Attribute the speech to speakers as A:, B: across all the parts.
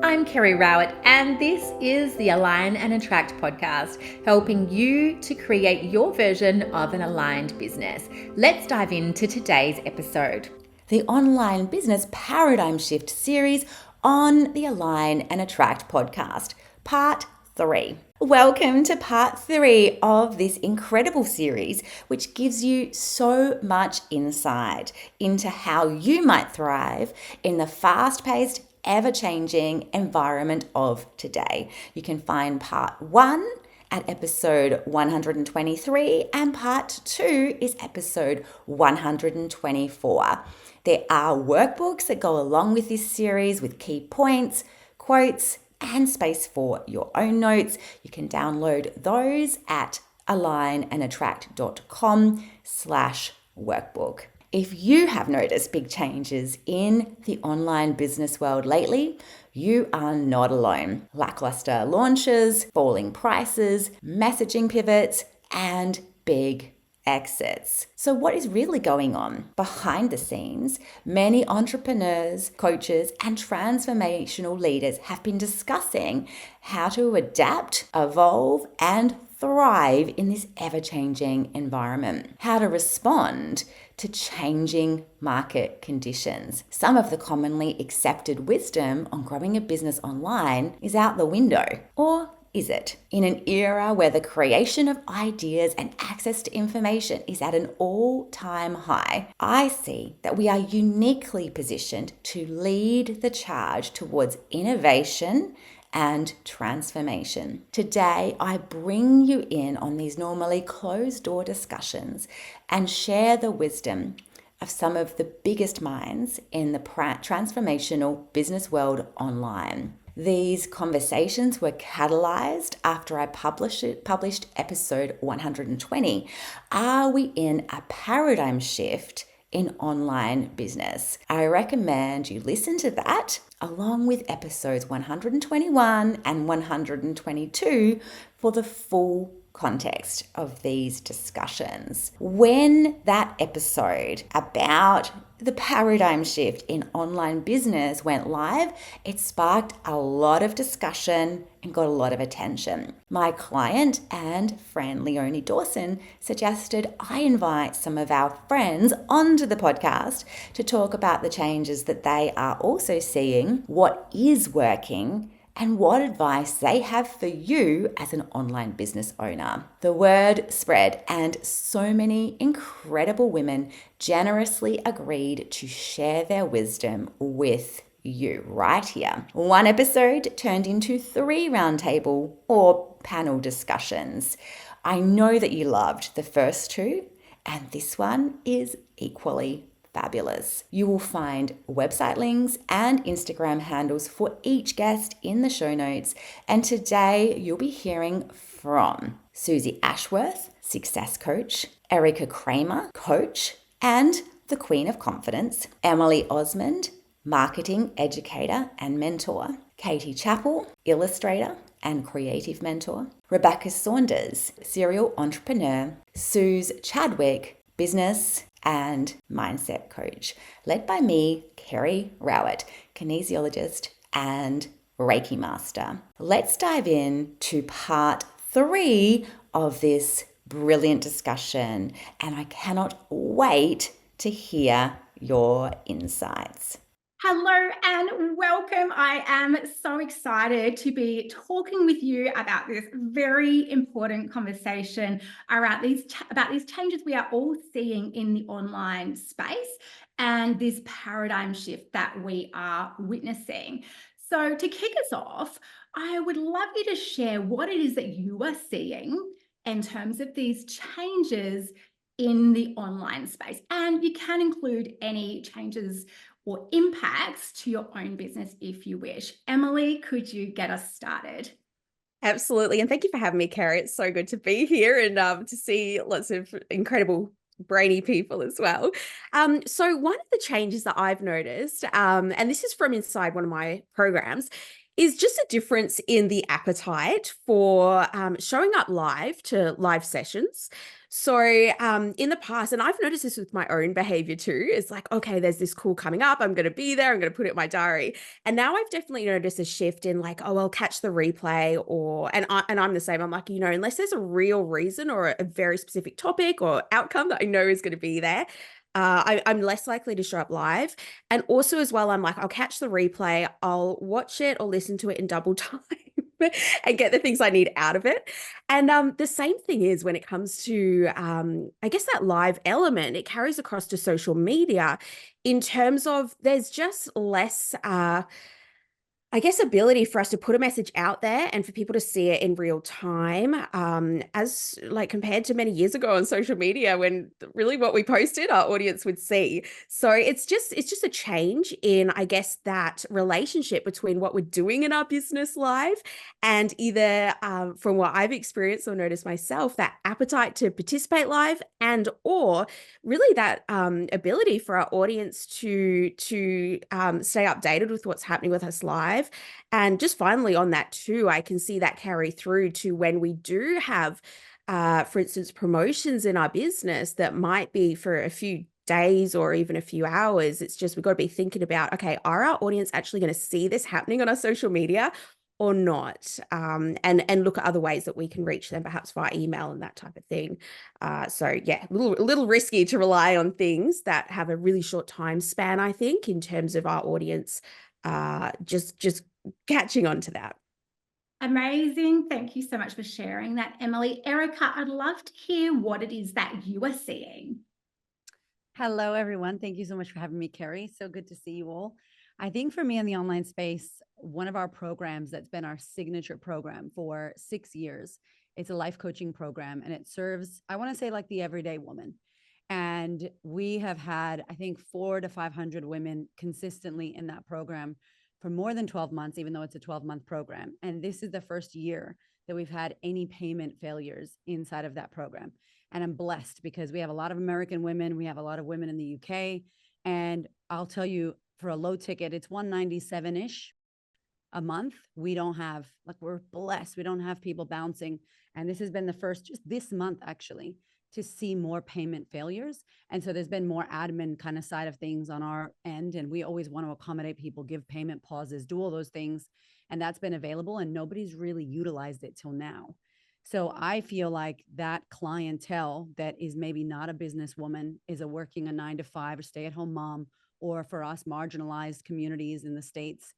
A: I'm Kerry Rowett, and this is the Align and Attract podcast, helping you to create your version of an aligned business. Let's dive into today's episode. The Online Business Paradigm Shift series on the Align and Attract podcast, part 3. Welcome to part 3 of this incredible series, which gives you so much insight into how you might thrive in the fast-paced, ever-changing environment of today. You can find part 1 at episode 123 and part 2 is episode 124. There are workbooks that go along with this series with key points, quotes, and space for your own notes. You can download those at alignandattract.com/workbook. If you have noticed big changes in the online business world lately, you are not alone. Lackluster launches, falling prices, messaging pivots, and big exits. So what is really going on behind the scenes? Many entrepreneurs, coaches, and transformational leaders have been discussing how to adapt, evolve, and thrive in this ever-changing environment, how to respond to changing market conditions. Some of the commonly accepted wisdom on growing a business online is out the window, or is it? In an era where the creation of ideas and access to information is at an all-time high, I see that we are uniquely positioned to lead the charge towards innovation and transformation. Today, I bring you in on these normally closed-door discussions and share the wisdom of some of the biggest minds in the transformational business world online. These conversations were catalyzed after I published episode 120. Are we in a paradigm shift in online business? I recommend you listen to that along with episodes 121 and 122 for the full context of these discussions. When that episode about the paradigm shift in online business went live, it sparked a lot of discussion and got a lot of attention. My client and friend Leonie Dawson suggested I invite some of our friends onto the podcast to talk about the changes that they are also seeing, what is working, and what advice they have for you as an online business owner. The word spread, and so many incredible women generously agreed to share their wisdom with you right here. One episode turned into 3 roundtable or panel discussions. I know that you loved the first 2, and this one is equally fabulous. You will find website links and Instagram handles for each guest in the show notes. And today you'll be hearing from Suzy Ashworth, success coach, Erika Cramer, coach, and the Queen of Confidence, Emily Osmond, marketing educator and mentor, Katie Chappell, illustrator and creative mentor, Rebecca Saunders, serial entrepreneur, Suzy Chadwick, business and mindset coach, led by me, Kerry Rowett, kinesiologist and Reiki master. Let's dive in to part 3 of this brilliant discussion, and I cannot wait to hear your insights. Hello and welcome. I am so excited to be talking with you about this very important conversation about these changes we are all seeing in the online space and this paradigm shift that we are witnessing. So to kick us off, I would love you to share what it is that you are seeing in terms of these changes in the online space. And you can include any changes or impacts to your own business if you wish. Emily, could you get us started?
B: Absolutely. And thank you for having me, Kerry. It's so good to be here and to see lots of incredible brainy people as well. So one of the changes that I've noticed, and this is from inside one of my programs, is just a difference in the appetite for showing up live to live sessions. So in the past, and I've noticed this with my own behavior too, it's like, okay, there's this call coming up. I'm going to be there. I'm going to put it in my diary. And now I've definitely noticed a shift in like, oh, I'll catch the replay and I'm the same. I'm like, unless there's a real reason or a very specific topic or outcome that I know is going to be there, I'm less likely to show up live. And also as well, I'm like, I'll catch the replay, I'll watch it or listen to it in double time and get the things I need out of it. And the same thing is when it comes to, I guess, that live element, it carries across to social media in terms of there's just less I guess, ability for us to put a message out there and for people to see it in real time, as like compared to many years ago on social media when really what we posted our audience would see. So it's just a change in, I guess, that relationship between what we're doing in our business live and either from what I've experienced or noticed myself, that appetite to participate live and or really that ability for our audience to stay updated with what's happening with us live. And just finally on that too, I can see that carry through to when we do have, for instance, promotions in our business that might be for a few days or even a few hours. It's just, we've got to be thinking about, okay, are our audience actually going to see this happening on our social media or not? And look at other ways that we can reach them, perhaps via email and that type of thing. So yeah, a little risky to rely on things that have a really short time span, I think, in terms of our audience just catching on to that.
C: Amazing. Thank you so much for sharing that, Emily. Erika, I'd love to hear what it is that you are seeing.
D: Hello, everyone. Thank you so much for having me, Carrie. So good to see you all. I think for me in the online space, one of our programs that's been our signature program for 6 years, it's a life coaching program, and it serves, I want to say, like the everyday woman. And we have had, I think, 400 to 500 women consistently in that program for more than 12 months, even though it's a 12-month program. And this is the first year that we've had any payment failures inside of that program. And I'm blessed because we have a lot of American women. We have a lot of women in the UK. And I'll tell you, for a low ticket, it's $197-ish a month. We don't have, like, we're blessed. We don't have people bouncing. And this has been the first, just this month, actually, to see more payment failures. And so there's been more admin kind of side of things on our end. And we always want to accommodate people, give payment pauses, do all those things. And that's been available, and nobody's really utilized it till now. So I feel like that clientele that is maybe not a businesswoman, is a working a 9-to-5 or stay-at-home mom, or for us marginalized communities in the States,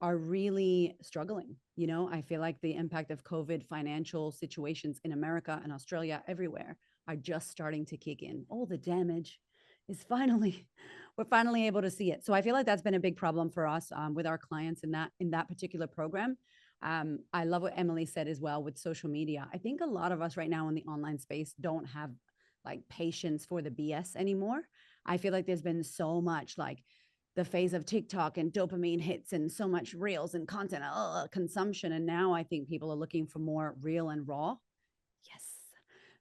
D: are really struggling. You know, I feel like the impact of COVID, financial situations in America and Australia, everywhere, are just starting to kick in. All the damage is we're finally able to see it. So I feel like that's been a big problem for us with our clients in that particular program. I love what Emily said as well with social media. I think a lot of us right now in the online space don't have like patience for the BS anymore. I feel like there's been so much like the phase of TikTok and dopamine hits and so much reels and content consumption. And now I think people are looking for more real and raw. Yes.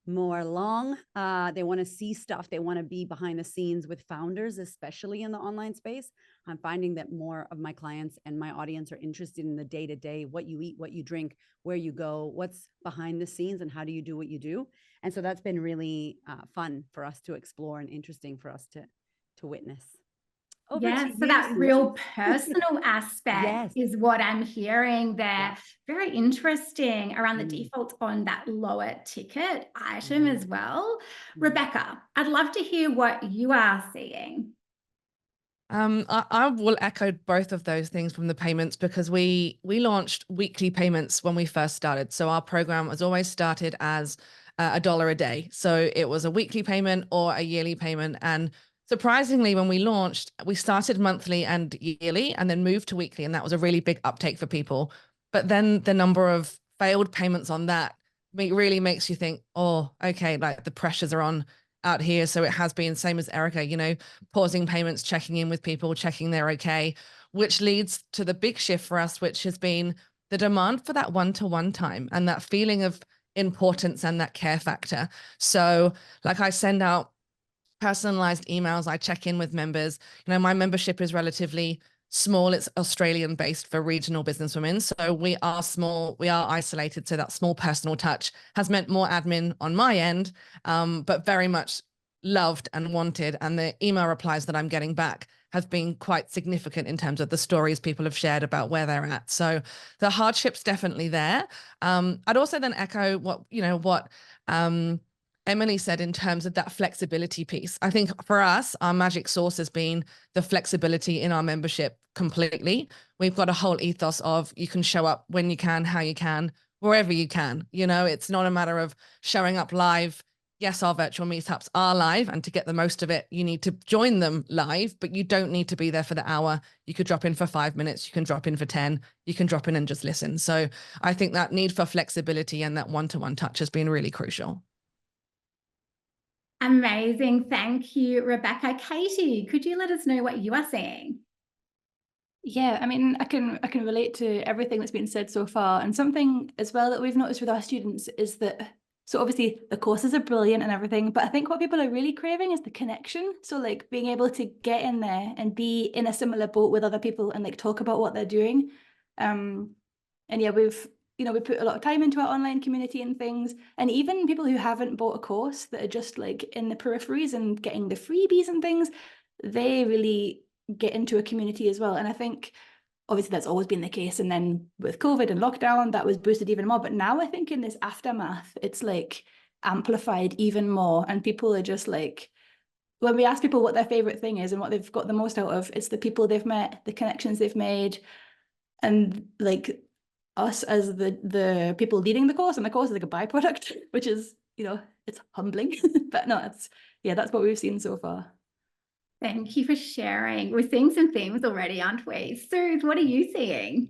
D: More long. They want to see stuff. They want to be behind the scenes with founders, especially in the online space. I'm finding that more of my clients and my audience are interested in the day-to-day, what you eat, what you drink, where you go, what's behind the scenes, and how do you do what you do. And so that's been really fun for us to explore and interesting for us to witness.
C: Yeah, so that real personal aspect is what I'm hearing there.
D: Yeah.
C: Very interesting around the default on that lower ticket item as well. Rebecca, I'd love to hear what you are seeing.
E: I will echo both of those things from the payments, because we launched weekly payments when we first started. So our program was always started as $1 a day. So it was a weekly payment or a yearly payment. And surprisingly, when we launched, we started monthly and yearly and then moved to weekly. And that was a really big uptake for people. But then the number of failed payments on that really makes you think, oh, okay, like the pressures are on out here. So it has been same as Erika, you know, pausing payments, checking in with people, checking they're okay, which leads to the big shift for us, which has been the demand for that one-to-one time and that feeling of importance and that care factor. So like I send out personalized emails, I check in with members. You know, my membership is relatively small. It's Australian based for regional businesswomen. So we are small, we are isolated. So that small personal touch has meant more admin on my end, but very much loved and wanted. And the email replies that I'm getting back have been quite significant in terms of the stories people have shared about where they're at. So the hardship's definitely there. I'd also then echo what Emily said in terms of that flexibility piece. I think for us, our magic sauce has been the flexibility in our membership completely. We've got a whole ethos of you can show up when you can, how you can, wherever you can. It's not a matter of showing up live. Yes, our virtual meetups are live, and to get the most of it, you need to join them live, but you don't need to be there for the hour. You could drop in for 5 minutes, you can drop in for 10, you can drop in and just listen. So I think that need for flexibility and that one-to-one touch has been really crucial.
C: Amazing. Thank you, Rebecca. Katie, could you let us know what you are seeing?
F: Yeah, I mean, I can relate to everything that's been said so far. And something as well that we've noticed with our students is that, so obviously the courses are brilliant and everything, but I think what people are really craving is the connection. So like being able to get in there and be in a similar boat with other people and like talk about what they're doing. And yeah, we put a lot of time into our online community and things. And even people who haven't bought a course that are just like in the peripheries and getting the freebies and things, they really get into a community as well. And I think obviously that's always been the case. And then with COVID and lockdown, that was boosted even more. But now I think in this aftermath, it's like amplified even more. And people are just like, when we ask people what their favorite thing is and what they've got the most out of, it's the people they've met, the connections they've made, and like us as the people leading the course, and the course is like a byproduct, which is, it's humbling. But no, that's what we've seen so far.
C: Thank you for sharing. We're seeing some themes already, aren't we? Suze, what are you seeing?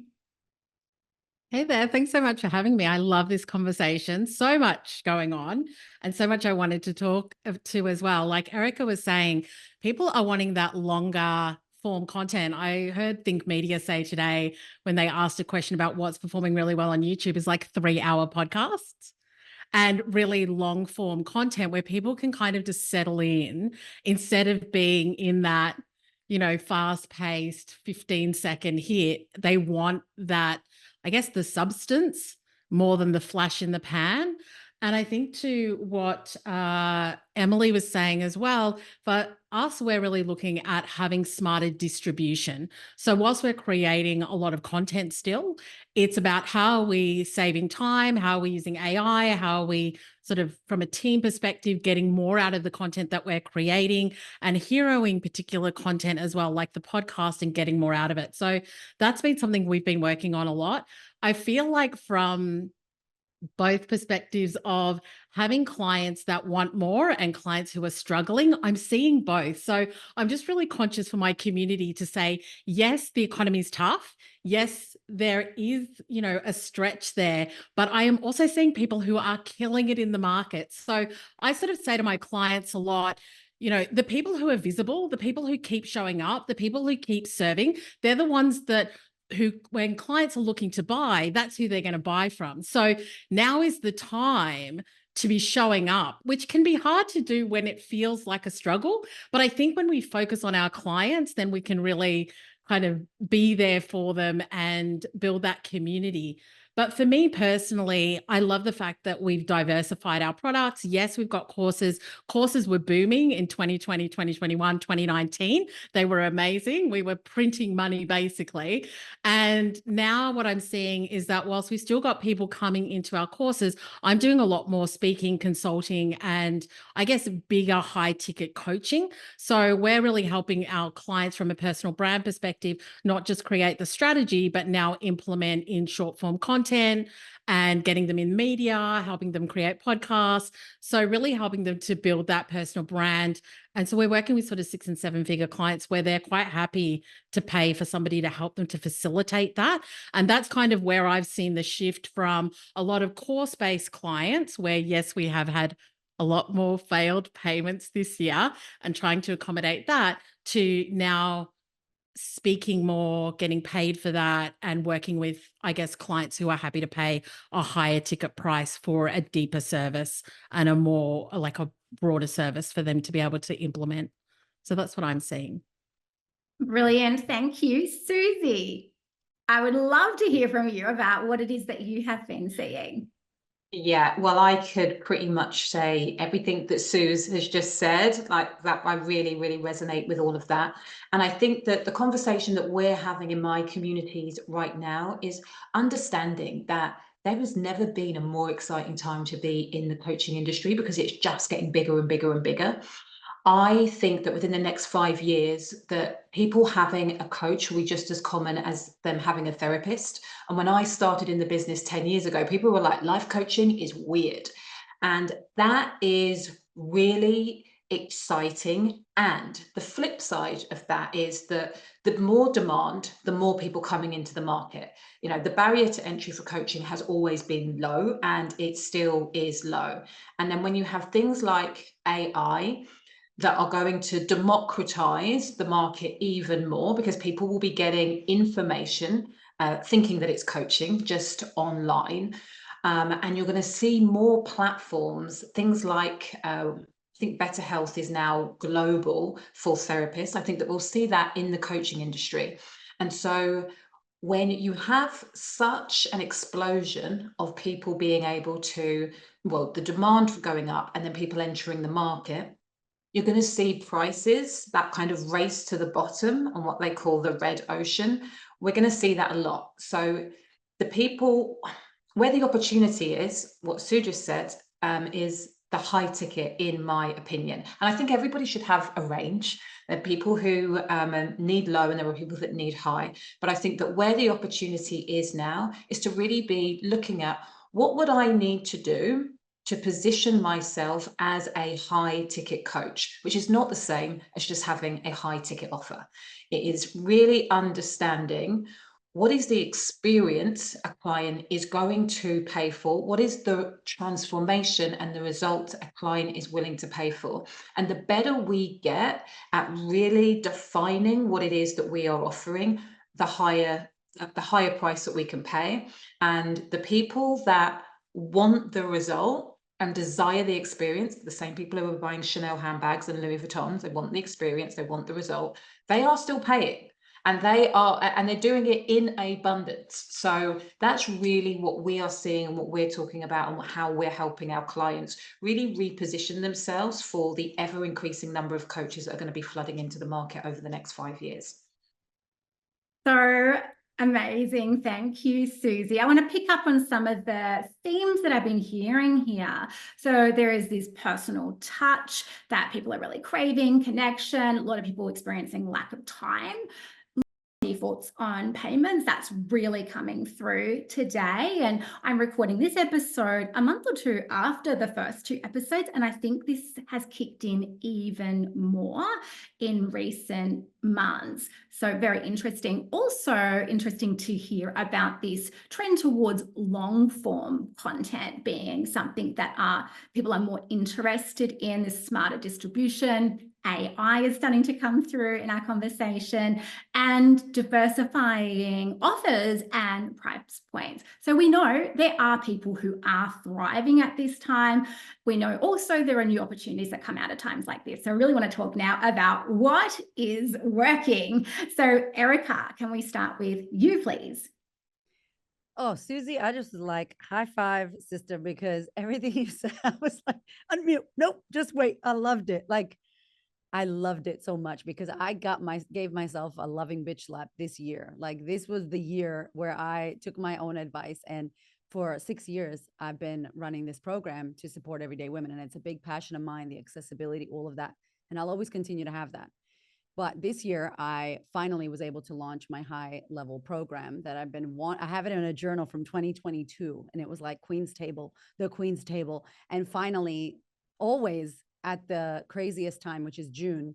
G: Hey there. Thanks so much for having me. I love this conversation. So much going on and so much I wanted to talk to as well. Like Erika was saying, people are wanting that longer form content. I heard Think Media say today when they asked a question about what's performing really well on YouTube is like 3-hour podcasts and really long form content where people can kind of just settle in instead of being in that, fast paced 15-second hit. They want that, I guess, the substance more than the flash in the pan. And I think to what Emily was saying as well, for us, we're really looking at having smarter distribution. So whilst we're creating a lot of content still, it's about how are we saving time, how are we using AI, how are we sort of from a team perspective getting more out of the content that we're creating and heroing particular content as well, like the podcast, and getting more out of it. So that's been something we've been working on a lot. I feel like from both perspectives of having clients that want more and clients who are struggling, I'm seeing both. So I'm just really conscious for my community to say, yes, the economy is tough. Yes, there is, a stretch there, but I am also seeing people who are killing it in the market. So I sort of say to my clients a lot, the people who are visible, the people who keep showing up, the people who keep serving, they're the ones that when clients are looking to buy, that's who they're going to buy from. So now is the time to be showing up, which can be hard to do when it feels like a struggle. But I think when we focus on our clients, then we can really kind of be there for them and build that community. But for me personally, I love the fact that we've diversified our products. Yes, we've got courses. Courses were booming in 2020, 2021, 2019. They were amazing. We were printing money basically. And now what I'm seeing is that whilst we still got people coming into our courses, I'm doing a lot more speaking, consulting, and I guess bigger high ticket coaching. So we're really helping our clients from a personal brand perspective, not just create the strategy, but now implement in short form content and getting them in media, helping them create podcasts. So really helping them to build that personal brand. And so we're working with sort of 6 and 7 figure clients where they're quite happy to pay for somebody to help them to facilitate that. And that's kind of where I've seen the shift from a lot of course-based clients where, yes, we have had a lot more failed payments this year and trying to accommodate that, to now speaking more, getting paid for that, and working with, I guess, clients who are happy to pay a higher ticket price for a deeper service and a more like a broader service for them to be able to implement. So that's what I'm seeing.
C: Brilliant. Thank you. Suzy, I would love to hear from you about what it is that you have been seeing.
H: Yeah, well, I could pretty much say everything that Suze has just said, like that. I really, really resonate with all of that. And I think that the conversation that we're having in my communities right now is understanding that there has never been a more exciting time to be in the coaching industry, because it's just getting bigger and bigger and bigger. I think that within the next 5 years, that people having a coach will be just as common as them having a therapist. And when I started in the business 10 years ago, people were like, life coaching is weird. And that is really exciting. And the flip side of that is that the more demand, the more people coming into the market. You know, the barrier to entry for coaching has always been low, and it still is low. And then when you have things like AI, that are going to democratize the market even more, because people will be getting information, thinking that it's coaching, just online. And you're going to see more platforms, things like, I think Better Health is now global for therapists. I think that we'll see that in the coaching industry. And so when you have such an explosion of people being able to, well, the demand for going up and then people entering the market, you're going to see prices, that kind of race to the bottom on what they call the red ocean. We're going to see that a lot. So the people, where the opportunity is, what Sue just said, is the high ticket, in my opinion. And I think everybody should have a range. There are people who need low, and there are people that need high. But I think that where the opportunity is now is to really be looking at, what would I need to do to position myself as a high ticket coach, which is not the same as just having a high ticket offer. It is really understanding, what is the experience a client is going to pay for? What is the transformation and the result a client is willing to pay for? And the better we get at really defining what it is that we are offering, the higher price that we can pay. And the people that want the result and desire the experience, the same people who are buying Chanel handbags and Louis Vuittons, they want the experience, they want the result, they are still paying, and they're doing it in abundance. So that's really what we are seeing and what we're talking about, and how we're helping our clients really reposition themselves for the ever increasing number of coaches that are going to be flooding into the market over the next 5 years.
C: So amazing. Thank you, Suzy. I want to pick up on some of the themes that I've been hearing here. So there is this personal touch that people are really craving, connection, a lot of people experiencing lack of time. Defaults on payments, that's really coming through today. And I'm recording this episode a month or two after the first two episodes, and I think this has kicked in even more in recent months. So very interesting. Also interesting to hear about this trend towards long form content being something that people are more interested in, this smarter distribution. AI is starting to come through in our conversation, and diversifying offers and price points. So we know there are people who are thriving at this time. We know also there are new opportunities that come out of times like this. So I really want to talk now about what is working. So Erika, can we start with you, please?
D: Oh, Suzy, I just was like, high five, sister, because everything you said, I was like, unmute. Nope, just wait. I loved it. Like, I loved it so much, because I gave myself a loving bitch slap this year. Like, this was the year where I took my own advice. And for 6 years, I've been running this program to support everyday women. And it's a big passion of mine, the accessibility, all of that. And I'll always continue to have that. But this year, I finally was able to launch my high level program that I have it in a journal from 2022. And it was like the Queen's Table. And finally, always at the craziest time, which is June,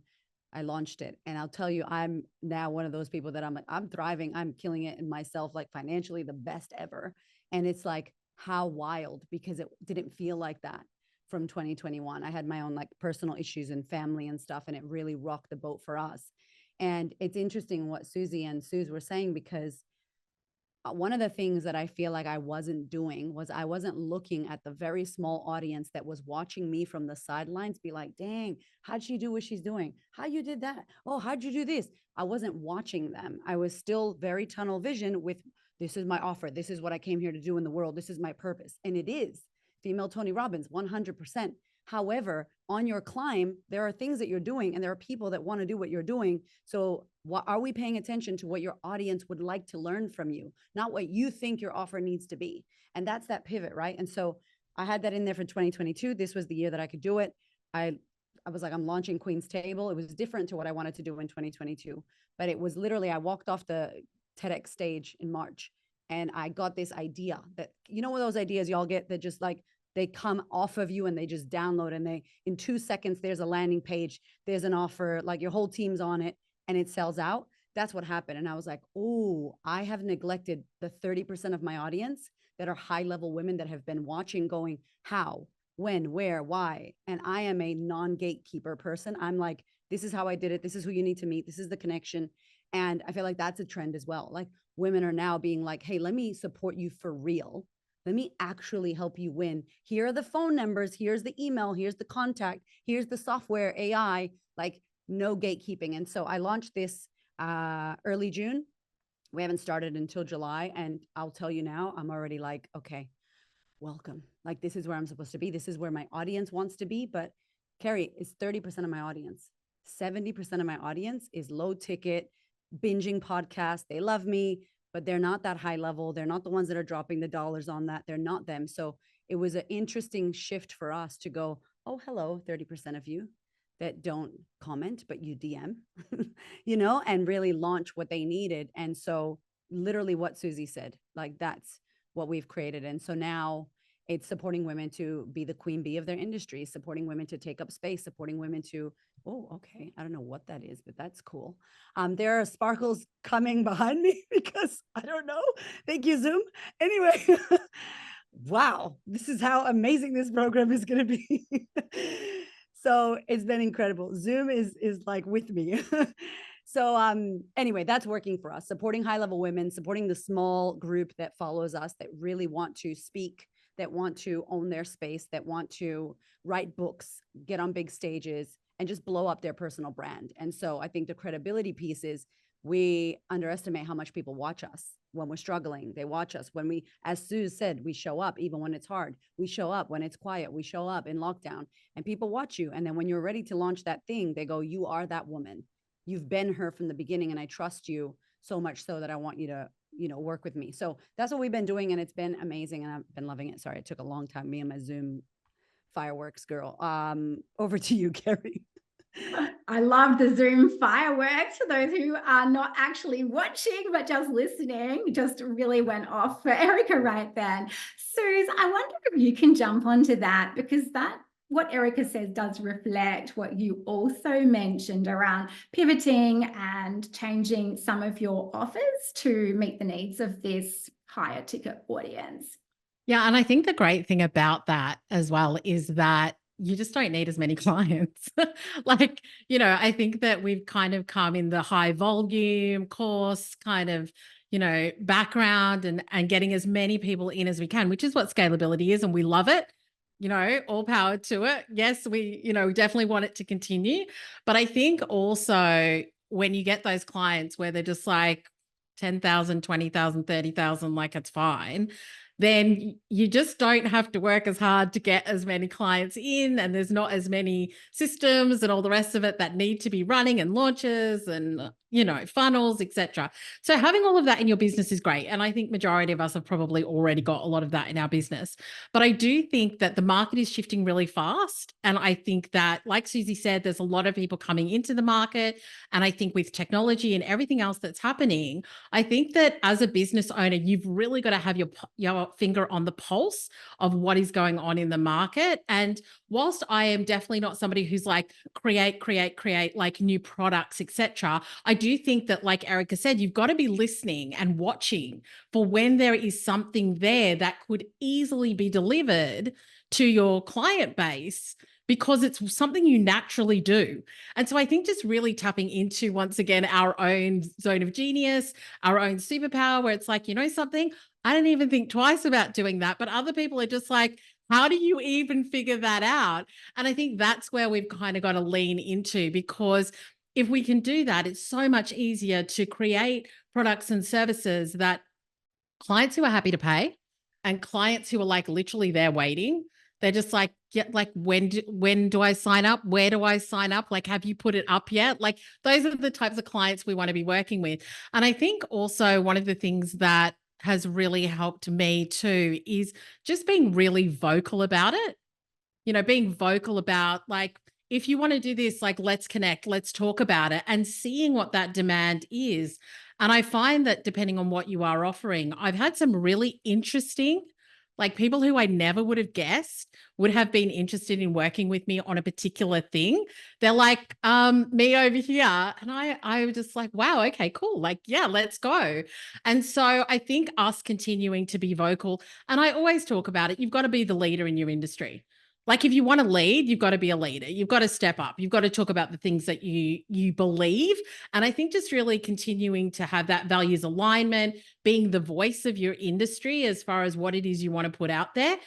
D: I launched it. And I'll tell you, I'm now one of those people that I'm like, I'm thriving. I'm killing it in myself, like financially the best ever. And it's like, how wild, because it didn't feel like that from 2021. I had my own like personal issues and family and stuff, and it really rocked the boat for us. And it's interesting what Suzy and Suze were saying, because one of the things that I feel like I wasn't doing was I wasn't looking at the very small audience that was watching me from the sidelines be like, dang, how'd she do what she's doing? How you did that? Oh, how'd you do this? I wasn't watching them. I was still very tunnel vision with, this is my offer. This is what I came here to do in the world. This is my purpose. And it is. Female Tony Robbins, 100%. However, on your climb, there are things that you're doing and there are people that want to do what you're doing. So what are we paying attention to what your audience would like to learn from you, not what you think your offer needs to be? And that's that pivot, right? And so I had that in there for 2022. This was the year that I could do it. I was like, I'm launching Queen's Table. It was different to what I wanted to do in 2022, but it was literally, I walked off the TEDx stage in March and I got this idea that, you know, what those ideas y'all get that just like, they come off of you and they just download, and they, in 2 seconds, there's a landing page, there's an offer, like your whole team's on it and it sells out. That's what happened. And I was like, oh, I have neglected the 30% of my audience that are high level women that have been watching going, how, when, where, why? And I am a non-gatekeeper person. I'm like, this is how I did it. This is who you need to meet. This is the connection. And I feel like that's a trend as well. Like women are now being like, hey, let me support you for real. Let me actually help you win. Here are the phone numbers. Here's the email. Here's the contact. Here's the software, AI, like no gatekeeping. And so I launched this early June. We haven't started until July. And I'll tell you now, I'm already like, okay, welcome. Like, this is where I'm supposed to be. This is where my audience wants to be. But Carrie, it's 30% of my audience. 70% of my audience is low ticket, binging podcasts. They love me, but they're not that high level. They're not the ones that are dropping the dollars on that. They're not them. So it was an interesting shift for us to go, oh, hello, 30% of you that don't comment, but you DM, you know, and really launch what they needed. And so literally what Suzy said, like that's what we've created. And so now it's supporting women to be the queen bee of their industry, supporting women to take up space, supporting women to, oh, okay, I don't know what that is, but that's cool. There are sparkles coming behind me because I don't know. Thank you, Zoom. Anyway, wow, this is how amazing this program is going to be. So it's been incredible. Zoom is like with me. So anyway, that's working for us, supporting high level women, supporting the small group that follows us, that really want to speak, that want to own their space, that want to write books, get on big stages, and just blow up their personal brand. And so I think the credibility piece is we underestimate how much people watch us when we're struggling. They watch us when we, as Suze said, we show up even when it's hard. We show up when it's quiet. We show up in lockdown and people watch you. And then when you're ready to launch that thing, they go, you are that woman. You've been her from the beginning and I trust you so much so that I want you to, you know, work with me. So that's what we've been doing and it's been amazing and I've been loving it. Sorry, it took a long time. Me and my Zoom fireworks girl. Over to you, Carrie.
C: I love the Zoom fireworks. For those who are not actually watching, but just listening, just really went off for Erika right then. Suze, I wonder if you can jump onto that, because that, what Erika says does reflect what you also mentioned around pivoting and changing some of your offers to meet the needs of this higher ticket audience.
G: Yeah. And I think the great thing about that as well is that you just don't need as many clients. Like, you know, I think that we've kind of come in the high volume course kind of, you know, background and getting as many people in as we can, which is what scalability is. And we love it, you know, all power to it. Yes, we, you know, definitely want it to continue. But I think also when you get those clients where they're just like 10,000, 20,000, 30,000, like it's fine, then you just don't have to work as hard to get as many clients in, and there's not as many systems and all the rest of it that need to be running and launches and, you know, funnels, etc. So having all of that in your business is great. And I think majority of us have probably already got a lot of that in our business. But I do think that the market is shifting really fast. And I think that, like Suzy said, there's a lot of people coming into the market. And I think with technology and everything else that's happening, I think that as a business owner, you've really got to have your finger on the pulse of what is going on in the market. And whilst I am definitely not somebody who's like create like new products, etc., I do think that, like Erika said, you've got to be listening and watching for when there is something there that could easily be delivered to your client base, because it's something you naturally do. And so I think just really tapping into, once again, our own zone of genius, our own superpower, where it's like, you know something, I didn't even think twice about doing that, but other people are just like, how do you even figure that out? And I think that's where we've kind of got to lean into, because if we can do that, it's so much easier to create products and services that clients who are happy to pay and clients who are like literally there waiting. They're just like, yeah, like when do I sign up? Where do I sign up? Like, have you put it up yet? Like, those are the types of clients we want to be working with. And I think also one of the things that has really helped me too is just being really vocal about it. You know, being vocal about, like, if you want to do this, like, let's connect, let's talk about it, and seeing what that demand is. And I find that depending on what you are offering, I've had some really interesting, like, people who I never would have guessed would have been interested in working with me on a particular thing. They're like, me over here. And I was just like, wow, okay, cool. Like, yeah, let's go. And so I think us continuing to be vocal, and I always talk about it, you've got to be the leader in your industry. Like, if you want to lead, you've got to be a leader. You've got to step up. You've got to talk about the things that you believe. And I think just really continuing to have that values alignment, being the voice of your industry as far as what it is you want to put out there.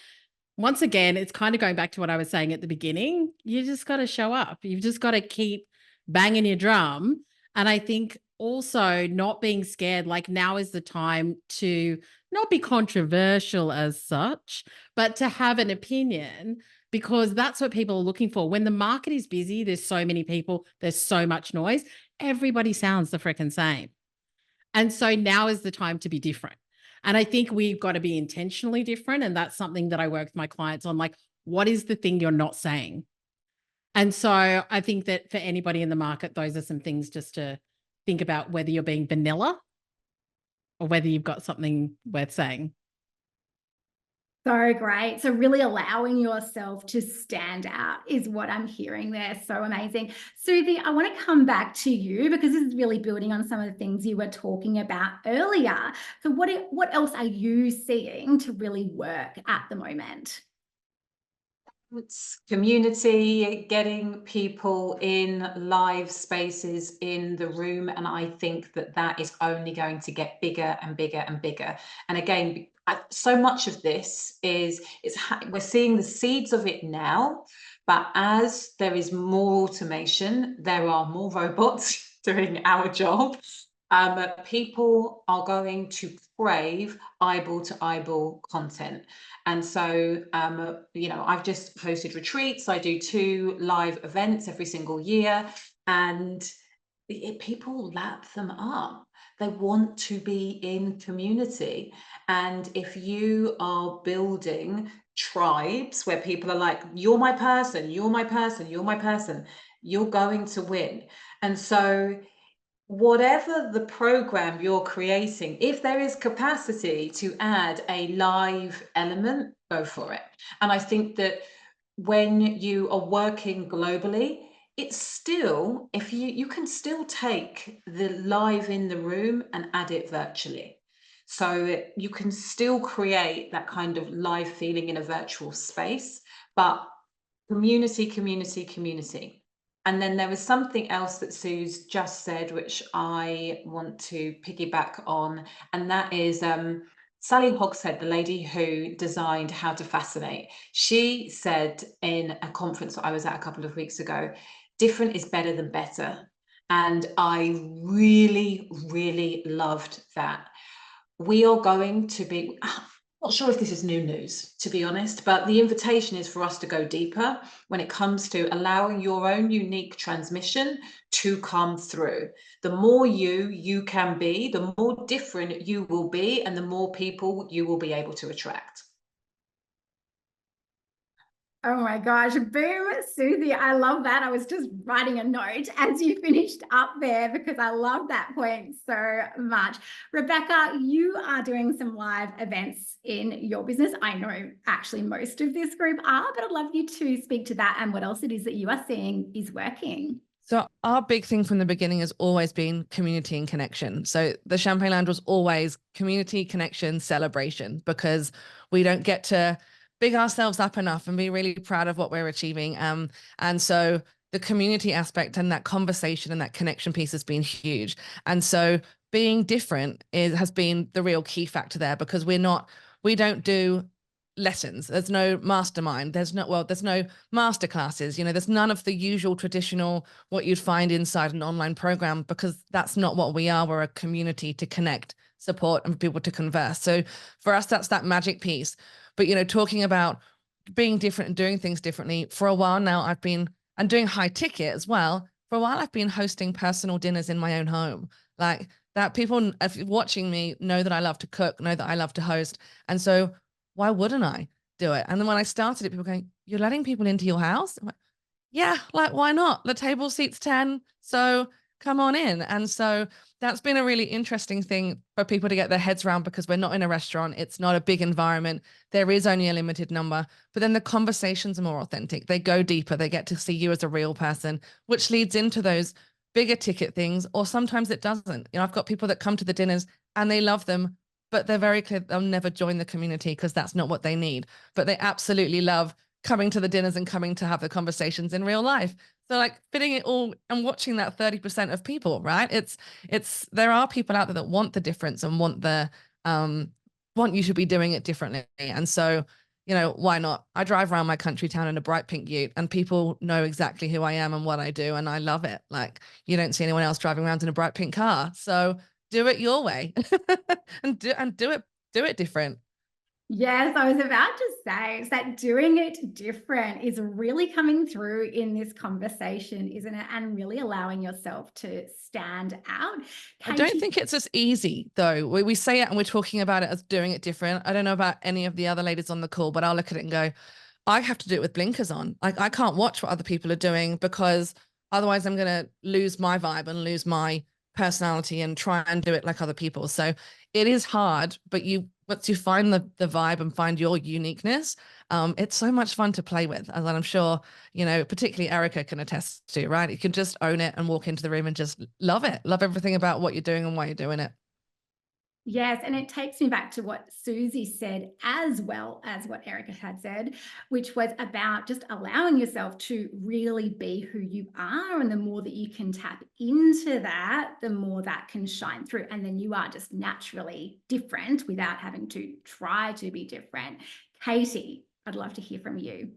G: Once again, it's kind of going back to what I was saying at the beginning. You just got to show up. You've just got to keep banging your drum. And I think also not being scared, like, now is the time to not be controversial as such, but to have an opinion, because that's what people are looking for. When the market is busy, there's so many people, there's so much noise, everybody sounds the freaking same. And so now is the time to be different. And I think we've got to be intentionally different. And that's something that I work with my clients on, like, what is the thing you're not saying? And so I think that for anybody in the market, those are some things just to think about, whether you're being vanilla or whether you've got something worth saying.
C: So great. So really allowing yourself to stand out is what I'm hearing there. So amazing. Suzy, I want to come back to you, because this is really building on some of the things you were talking about earlier. So what else are you seeing to really work at the moment?
H: It's community, getting people in live spaces in the room. And I think that that is only going to get bigger and bigger and bigger. And again, so much of this we're seeing the seeds of it now, but as there is more automation, there are more robots doing our job. People are going to crave eyeball to eyeball content. And so, I've just hosted retreats. I do 2 live events every single year, and people lap them up. They want to be in community. And if you are building tribes where people are like, you're my person, you're my person, you're my person, you're going to win. And so whatever the program you're creating, if there is capacity to add a live element, go for it. And I think that when you are working globally, it's still, if you can still take the live in the room and add it virtually. So you can still create that kind of live feeling in a virtual space, but community, community, community. And then there was something else that Suze just said, which I want to piggyback on, and that is Sally Hogshead, the lady who designed How to Fascinate. She said in a conference that I was at a couple of weeks ago, different is better than better. And I really, really loved that. We are going to be, not sure if this is new news, to be honest, but the invitation is for us to go deeper when it comes to allowing your own unique transmission to come through. The more you can be, the more different you will be, and the more people you will be able to attract.
C: Oh my gosh, boom, Suzy. I love that. I was just writing a note as you finished up there, because I love that point so much. Rebecca, you are doing some live events in your business. I know actually most of this group are, but I'd love you to speak to that and what else it is that you are seeing is working.
E: So our big thing from the beginning has always been community and connection. So the Champagne Lounge was always community, connection, celebration, because we don't get to big ourselves up enough and be really proud of what we're achieving. And so the community aspect and that conversation and that connection piece has been huge. And so being different has been the real key factor there, because we don't do lessons. There's no mastermind. There's no master classes. There's none of the usual traditional what you'd find inside an online program, because that's not what we are. We're a community to connect, support, and people to converse. So for us, that's that magic piece. But, talking about being different and doing things differently, for a while now, and doing high ticket as well. For a while, I've been hosting personal dinners in my own home. Like that, people if you're watching me know that I love to cook, know that I love to host. And so why wouldn't I do it? And then when I started it, people going, you're letting people into your house? I'm like, yeah, like, why not? The table seats 10, so come on in. And so that's been a really interesting thing for people to get their heads around, because we're not in a restaurant. It's not a big environment. There is only a limited number, but then the conversations are more authentic. They go deeper. They get to see you as a real person, which leads into those bigger ticket things, or sometimes it doesn't. I've got people that come to the dinners and they love them, but they're very clear they'll never join the community because that's not what they need. But they absolutely love coming to the dinners and coming to have the conversations in real life. So like fitting it all and watching that 30% of people, right? There are people out there that want the difference and want you to be doing it differently. And so, why not? I drive around my country town in a bright pink ute and people know exactly who I am and what I do. And I love it. Like, you don't see anyone else driving around in a bright pink car. So do it your way and do it different.
C: Yes, I was about to say, it's that doing it different is really coming through in this conversation, isn't it? And really allowing yourself to stand out.
E: I don't think it's as easy, though. We say it and we're talking about it as doing it different. I don't know about any of the other ladies on the call, but I'll look at it and go, I have to do it with blinkers on. Like, I can't watch what other people are doing, because otherwise I'm going to lose my vibe and lose my personality and try and do it like other people. So it is hard, but once you find the vibe and find your uniqueness, it's so much fun to play with, as I'm sure, particularly Erika can attest to, right? You can just own it and walk into the room and just love it, love everything about what you're doing and why you're doing it.
C: Yes, and it takes me back to what Suzy said, as well as what Erika had said, which was about just allowing yourself to really be who you are. And the more that you can tap into that, the more that can shine through. And then you are just naturally different without having to try to be different. Katie, I'd love to hear from you.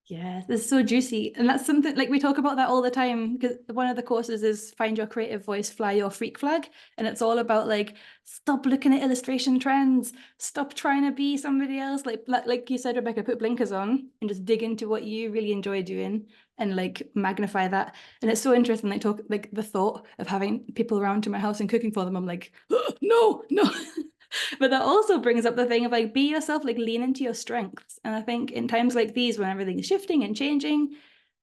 F: Yeah, this is so juicy. And that's something, like, we talk about that all the time, because one of the courses is Find Your Creative Voice, Fly Your Freak Flag. And it's all about, like, stop looking at illustration trends, stop trying to be somebody else. Like you said, Rebecca, put blinkers on and just dig into what you really enjoy doing and like magnify that. And it's so interesting, like the thought of having people around to my house and cooking for them. I'm like, oh, no. But that also brings up the thing of like, be yourself, like lean into your strengths. And I think in times like these, when everything is shifting and changing,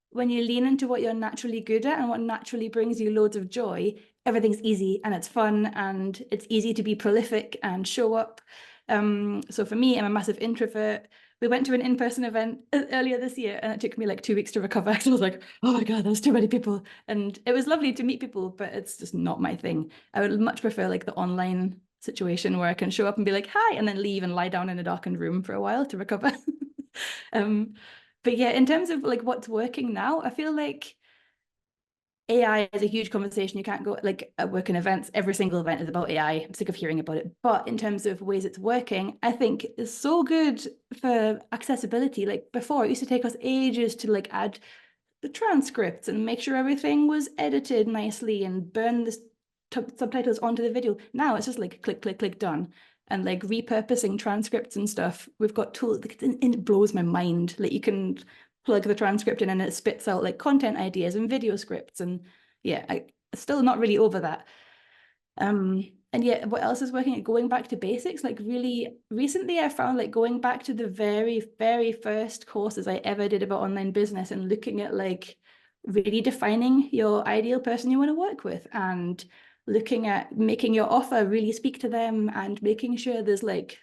F: when you lean into what you're naturally good at and what naturally brings you loads of joy, everything's easy and it's fun and it's easy to be prolific and show up. So for me, I'm a massive introvert. We went to an in-person event earlier this year and it took me like 2 weeks to recover. So I was like, oh my God, there's too many people. And it was lovely to meet people, but it's just not my thing. I would much prefer like the online situation where I can show up and be like, hi, and then leave and lie down in a darkened room for a while to recover. But yeah, in terms of like what's working now, I feel like AI is a huge conversation. You can't go, like, at work and events, every single event is about AI. I'm sick of hearing about it. But in terms of ways it's working, I think it's so good for accessibility. Like before, it used to take us ages to like add the transcripts and make sure everything was edited nicely and burn the subtitles onto the video. Now it's just like click, click, click, done. And like repurposing transcripts and stuff, we've got tools, and it blows my mind. Like you can plug the transcript in and it spits out like content ideas and video scripts. And yeah, I'm still not really over that. And yeah, what else is working? Going back to basics, like really recently I found like going back to the very, very first courses I ever did about online business and looking at like really defining your ideal person you want to work with and looking at making your offer really speak to them and making sure there's like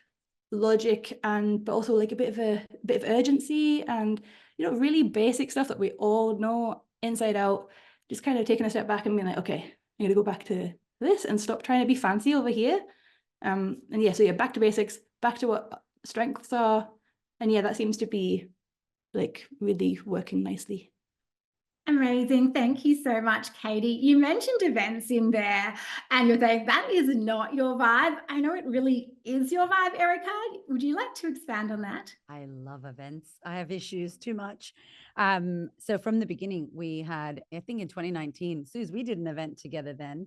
F: logic and but also like a bit of urgency and really basic stuff that we all know inside out. Just kind of taking a step back and being like, okay, I'm gonna go back to this and stop trying to be fancy over here. And yeah, so yeah, back to basics, back to what strengths are, yeah, that seems to be like really working nicely.
C: Amazing. Thank you so much, Katie. You mentioned events in there and you're saying that is not your vibe. I know it really is your vibe, Erika. Would you like to expand on that?
D: I love events. I have issues too much. So from the beginning, we had, I think in 2019, Suze, we did an event together then.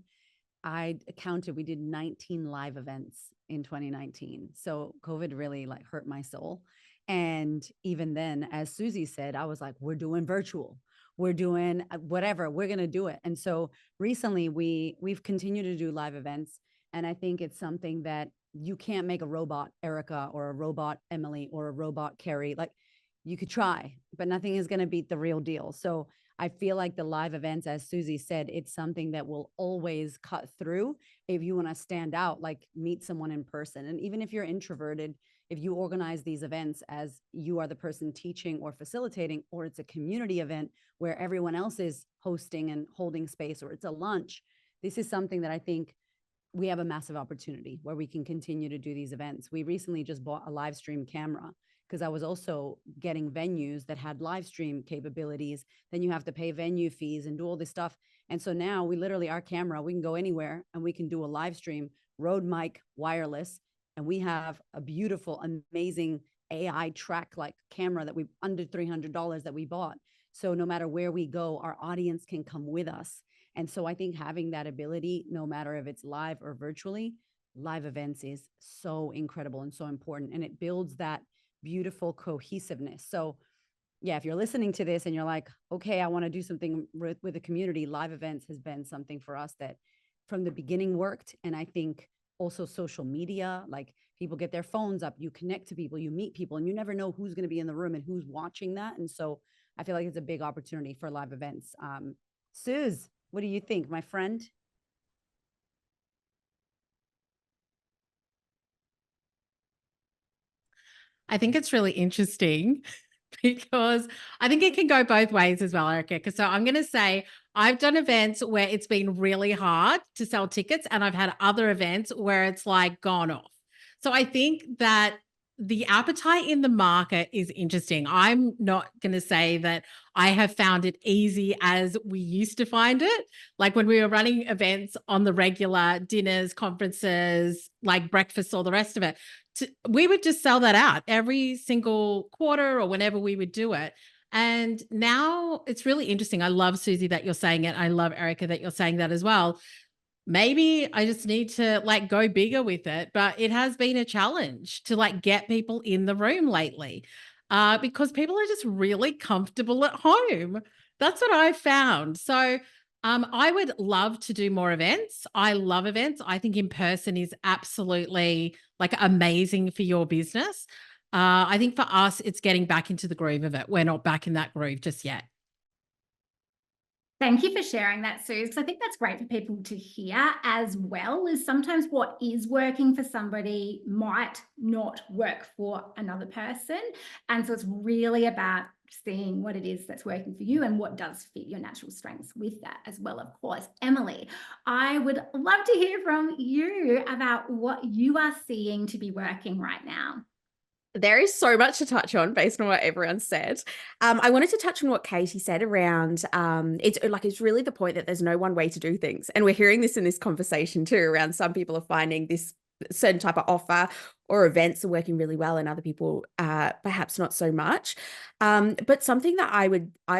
D: I counted, we did 19 live events in 2019. So COVID really like hurt my soul. And even then, as Suzy said, I was like, we're doing virtual. We're doing whatever, we're going to do it. And so recently we've continued to do live events. And I think it's something that you can't make a robot Erika or a robot Emily or a robot Carrie. Like you could try, but nothing is going to beat the real deal. So I feel like the live events, as Suzy said, it's something that will always cut through if you want to stand out, like meet someone in person. And even if you're introverted, if you organize these events as you are the person teaching or facilitating, or it's a community event where everyone else is hosting and holding space, or it's a lunch, this is something that I think we have a massive opportunity where we can continue to do these events. We recently just bought a live stream camera because I was also getting venues that had live stream capabilities. Then you have to pay venue fees and do all this stuff. And so now we literally, our camera, we can go anywhere and we can do a live stream, Rode mic, wireless. And we have a beautiful, amazing AI track like camera that we under $300 that we bought. So no matter where we go, our audience can come with us. And so I think having that ability, no matter if it's live or virtually, live events is so incredible and so important. And it builds that beautiful cohesiveness. So yeah, if you're listening to this and you're like, okay, I want to do something with the community, live events has been something for us that from the beginning worked. And I think also social media, like people get their phones up, you connect to people, you meet people, and you never know who's going to be in the room and who's watching that. And so I feel like it's a big opportunity for live events. Suze, what do you think, my friend?
G: I think it's really interesting because I think it can go both ways as well, Erika. So I'm going to say I've done events where it's been really hard to sell tickets, and I've had other events where it's like gone off. So I think that the appetite in the market is interesting. I'm not going to say that I have found it easy as we used to find it. Like when we were running events on the regular, dinners, conferences, like breakfast, all the rest of it, we would just sell that out every single quarter or whenever we would do it. And now it's really interesting. I love, Suzy, that you're saying it. I love, Erika, that you're saying that as well. Maybe I just need to like go bigger with it, but it has been a challenge to like get people in the room lately because people are just really comfortable at home. That's what I found. So I would love to do more events. I love events. I think in person is absolutely like amazing for your business. I think for us, it's getting back into the groove of it. We're not back in that groove just yet.
C: Thank you for sharing that, Suze, because I think that's great for people to hear as well, is sometimes what is working for somebody might not work for another person. And so it's really about seeing what it is that's working for you and what does fit your natural strengths with that as well, of course. Emily, I would love to hear from you about what you are seeing to be working right now.
B: There is so much to touch on based on what everyone said. I wanted to touch on what Katie said around it's really the point that there's no one way to do things. And we're hearing this in this conversation too, around some people are finding this certain type of offer or events are working really well and other people perhaps not so much. But something that I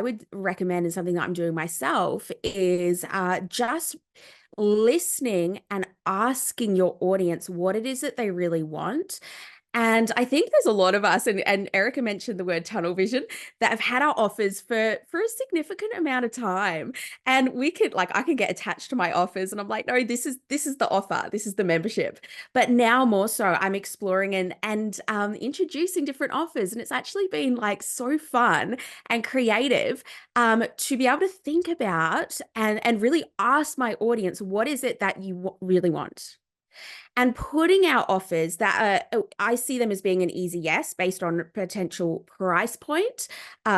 B: would recommend and something that I'm doing myself is just listening and asking your audience what it is that they really want. And I think there's a lot of us, and Erika mentioned the word tunnel vision, that have had our offers for a significant amount of time. And we could, like, I can get attached to my offers and I'm like, no, this is the offer, this is the membership. But now more so I'm exploring and introducing different offers. And it's actually been like so fun and creative to be able to think about and really ask my audience, what is it that you really want? And putting out offers that I see them as being an easy yes based on potential price point,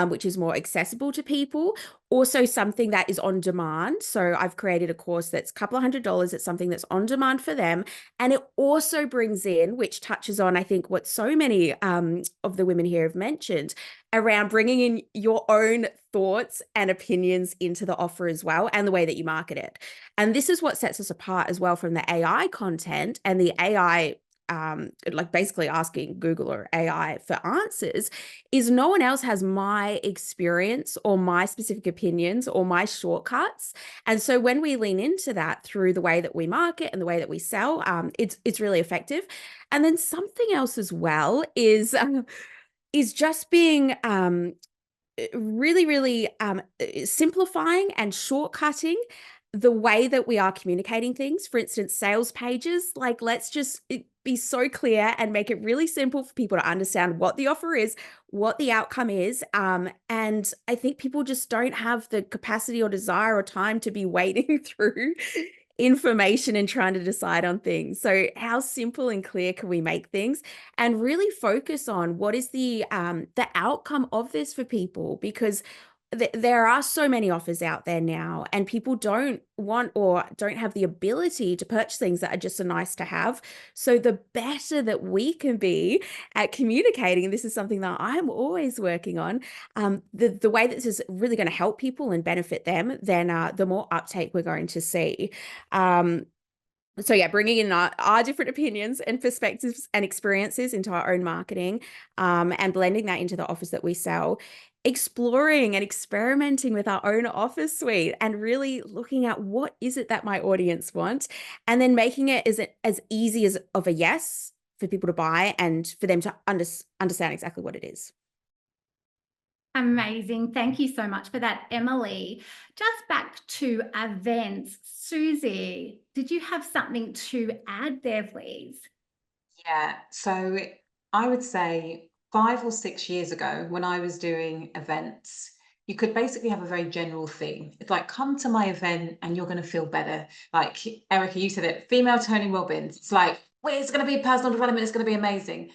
B: which is more accessible to people, also something that is on demand. So I've created a course that's a couple of $100. It's something that's on demand for them. And it also brings in, which touches on, I think, what so many of the women here have mentioned, around bringing in your own thoughts and opinions into the offer as well, and the way that you market it. And this is what sets us apart as well from the AI content and the AI, like basically asking Google or AI for answers, is no one else has my experience or my specific opinions or my shortcuts. And so when we lean into that through the way that we market and the way that we sell, it's really effective. And then something else as well is just being really simplifying and shortcutting the way that we are communicating things. For instance, sales pages, like let's just be so clear and make it really simple for people to understand what the offer is, what the outcome is. And I think people just don't have the capacity or desire or time to be wading through information and trying to decide on things. So how simple and clear can we make things, and really focus on what is the outcome of this for people? Because there are so many offers out there now, and people don't want or don't have the ability to purchase things that are just a nice to have. So the better that we can be at communicating, and this is something that I'm always working on, the way that this is really going to help people and benefit them, then the more uptake we're going to see. So yeah, bringing in our different opinions and perspectives and experiences into our own marketing, and blending that into the offers that we sell, exploring and experimenting with our own offer suite, and really looking at what is it that my audience wants, and then making it as easy as of a yes for people to buy and for them to understand exactly what it is.
C: Amazing. Thank you so much for that, Emily. Just back to events. Suzy, did you have something to add there, please?
H: Yeah, so I would say 5 or 6 years ago, when I was doing events, you could basically have a very general theme. It's like, come to my event and you're going to feel better. Like Erika, you said it, female Tony Robbins. It's like, well, it's going to be personal development. It's going to be amazing.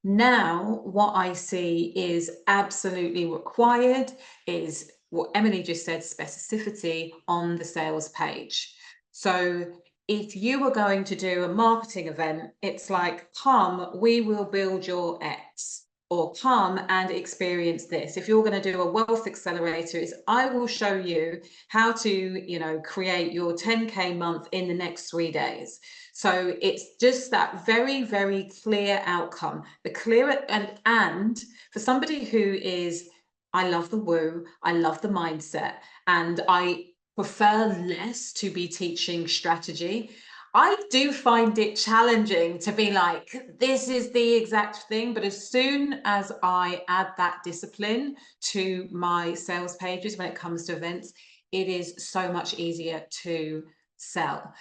H: Now, what I see is absolutely required is what Emily just said, specificity on the sales page. So if you were going to do a marketing event, it's like, come, we will build your X, or come and experience this. If you're going to do a wealth accelerator, it's I will show you how to, create your 10K month in the next 3 days. So it's just that very, very clear outcome. The clearer, and for somebody who is, I love the woo, I love the mindset, and I prefer less to be teaching strategy. I do find it challenging to be like, this is the exact thing. But as soon as I add that discipline to my sales pages when it comes to events, it is so much easier to sell.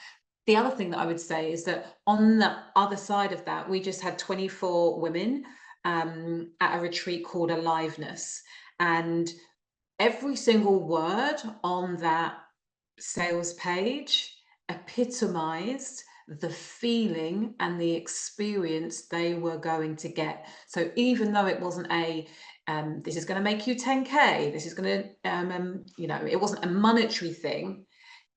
H: The other thing that I would say is that on the other side of that, we just had 24 women at a retreat called Aliveness. And every single word on that sales page epitomized the feeling and the experience they were going to get. So even though it wasn't this is going to make you 10K, this is going to, it wasn't a monetary thing,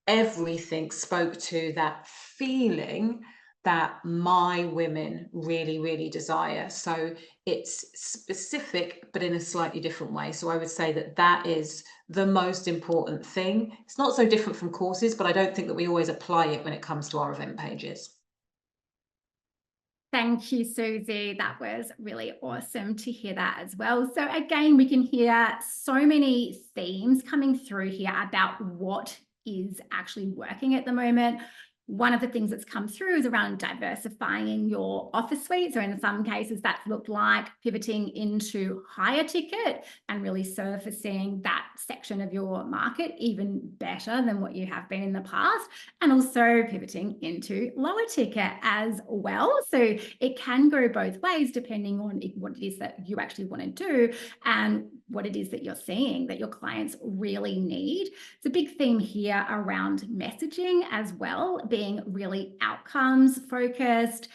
H: everything spoke to that feeling that my women really, really desire. So it's specific, but in a slightly different way. So I would say that is the most important thing. It's not so different from courses, but I don't think that we always apply it when it comes to our event pages.
C: Thank you, Suzy. That was really awesome to hear that as well. So again, we can hear so many themes coming through here about what is actually working at the moment. One of the things that's come through is around diversifying your offer suite. So in some cases, that's looked like pivoting into higher ticket and really surfacing that section of your market even better than what you have been in the past, and also pivoting into lower ticket as well. So it can go both ways depending on what it is that you actually want to do and what it is that you're seeing that your clients really need. It's a big theme here around messaging as well, being really outcomes focused.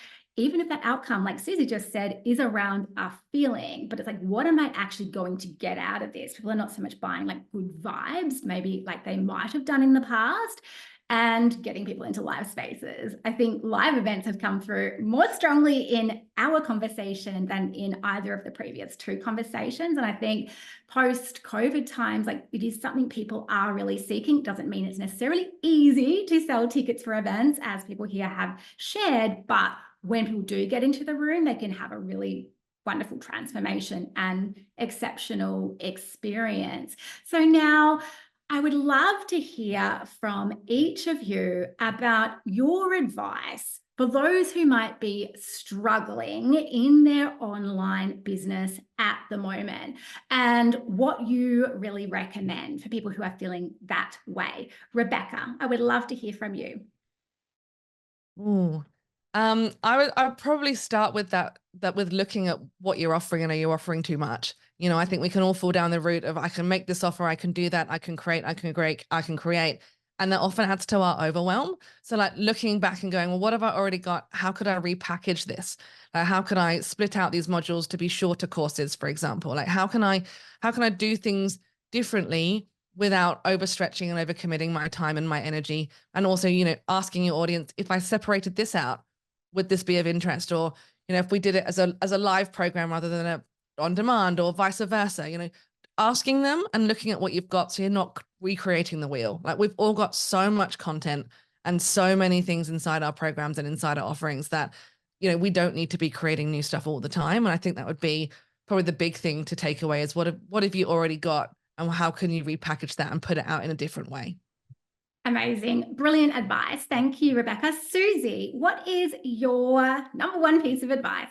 C: even if that outcome, like Suzy just said, is around a feeling, but it's like, what am I actually going to get out of this? People are not so much buying like good vibes, maybe like they might have done in the past, and getting people into live spaces. I think live events have come through more strongly in our conversation than in either of the previous two conversations. And I think post-COVID times, like it is something people are really seeking. Doesn't mean it's necessarily easy to sell tickets for events, as people here have shared, but when people do get into the room, they can have a really wonderful transformation and exceptional experience. So now I would love to hear from each of you about your advice for those who might be struggling in their online business at the moment, and what you really recommend for people who are feeling that way. Rebecca, I would love to hear from you.
E: Ooh. I would probably start with that with looking at what you're offering, and are you offering too much? You know, I think we can all fall down the route of I can make this offer, I can do that, I can create. And that often adds to our overwhelm. So like looking back and going, well, what have I already got? How could I repackage this? How could I split out these modules to be shorter courses, for example? Like how can I do things differently without overstretching and overcommitting my time and my energy? And also, you know, asking your audience, if I separated this out, would this be of interest? Or, you know, if we did it as a live program rather than a on demand, or vice versa, you know, asking them and looking at what you've got so you're not recreating the wheel. Like we've all got so much content and so many things inside our programs and inside our offerings that, you know, we don't need to be creating new stuff all the time. And I think that would be probably the big thing to take away is what have you already got, and how can you repackage that and put it out in a different way?
C: Amazing. Brilliant advice. Thank you, Rebecca. Suzy, what is your number one piece of advice?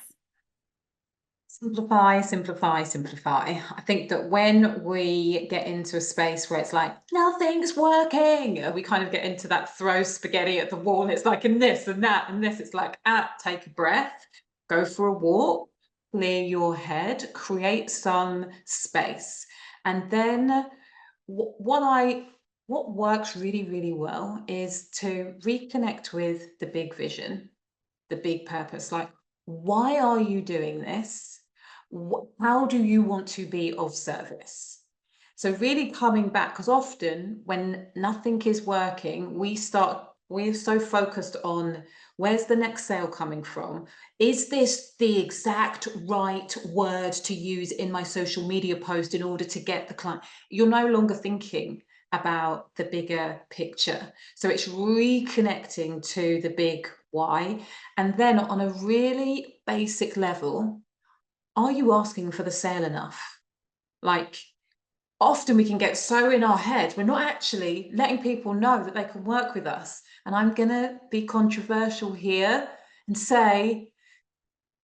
H: Simplify, simplify, simplify. I think that when we get into a space where it's like, nothing's working, we kind of get into that throw spaghetti at the wall. It's like, and this and that and this. It's like, take a breath, go for a walk, clear your head, create some space. And then what works really, really well is to reconnect with the big vision, the big purpose. Like, why are you doing this? How do you want to be of service? So really coming back, because often when nothing is working, we're so focused on where's the next sale coming from? Is this the exact right word to use in my social media post in order to get the client? You're no longer thinking about the bigger picture. So it's reconnecting to the big why. And then on a really basic level, are you asking for the sale enough? Like, often we can get so in our head, we're not actually letting people know that they can work with us. And I'm going to be controversial here and say,